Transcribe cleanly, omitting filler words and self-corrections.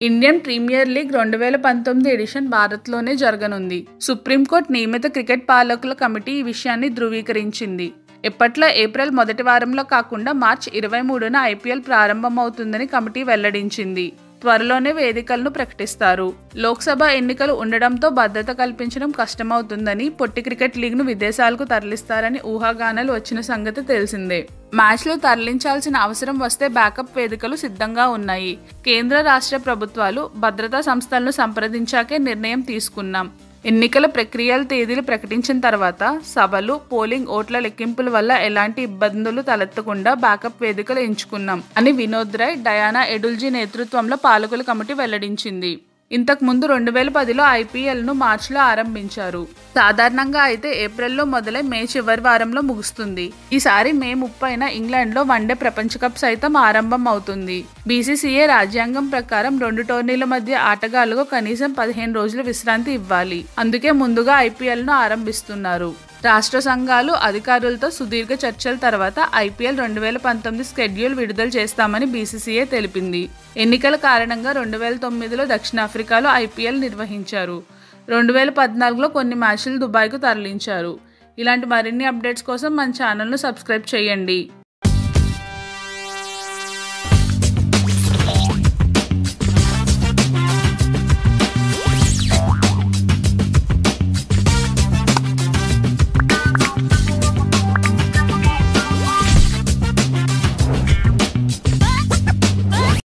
Indian premier league 2019 edition భారత్లోనే జరగనుంది. Supreme court నియమిత cricket పాలకుల కమిటీ ఈ విషయాన్ని ధృవీకరించింది. ఎప్పట్లో ఏప్రిల్ మొదటి వారంలో కాకుండా మార్చి 23న ఐపీఎల్ ప్రారంభమవుతుందని కమిటీ వెల్లడించింది. త్వరలోనే వేదికలను ప్రకటిస్తారు. లోక్సభ ఎన్నికలు ఉండడంతో భద్రత కల్పించడం కష్టమవుతుందని, పొట్టి క్రికెట్ లీగ్ను విదేశాలకు తరలిస్తారని ఊహాగానాలు వచ్చిన సంగతి తెలిసిందే. మ్యాచ్లు తరలించాల్సిన అవసరం వస్తే బ్యాకప్ వేదికలు సిద్ధంగా ఉన్నాయి. కేంద్ర రాష్ట్ర ప్రభుత్వాలు భద్రతా సంస్థలను సంప్రదించాకే నిర్ణయం తీసుకున్నాం. ఎన్నికల ప్రక్రియల తేదీలు ప్రకటించిన తర్వాత సభలు, పోలింగ్, ఓట్ల లెక్కింపుల వల్ల ఎలాంటి ఇబ్బందులు తలెత్తకుండా బ్యాకప్ వేదికలు ఎంచుకున్నాం అని వినోద్ రాయ్, డయానా ఎడుల్జీ నేతృత్వంలో పాలకుల కమిటీ వెల్లడించింది. ఇంతకుముందు 2010లో ఐపీఎల్ను మార్చిలో ఆరంభించారు. సాధారణంగా అయితే ఏప్రిల్లో మొదలై మే చివరి వారంలో ముగుస్తుంది. ఈసారి మే 30న ఇంగ్లాండ్లో వన్డే ప్రపంచ కప్ సైతం ఆరంభం అవుతుంది. బీసీసీఐ రాజ్యాంగం ప్రకారం 2 టోర్నీల మధ్య ఆటగాళ్లకు కనీసం 15 రోజుల విశ్రాంతి ఇవ్వాలి. అందుకే ముందుగా ఐపీఎల్ను ఆరంభిస్తున్నారు. రాష్ట్ర సంఘాలు, అధికారులతో సుదీర్ఘ చర్చల తర్వాత ఐపీఎల్ 2019 స్కెడ్యూల్ విడుదల చేస్తామని బీసీసీఐ తెలిపింది. ఎన్నికల కారణంగా 2009లో దక్షిణాఫ్రికాలో ఐపీఎల్ నిర్వహించారు. 2014లో కొన్ని మ్యాచ్లు దుబాయ్కు తరలించారు. ఇలాంటి మరిన్ని అప్డేట్స్ కోసం మన ఛానల్ను సబ్స్క్రైబ్ చేయండి.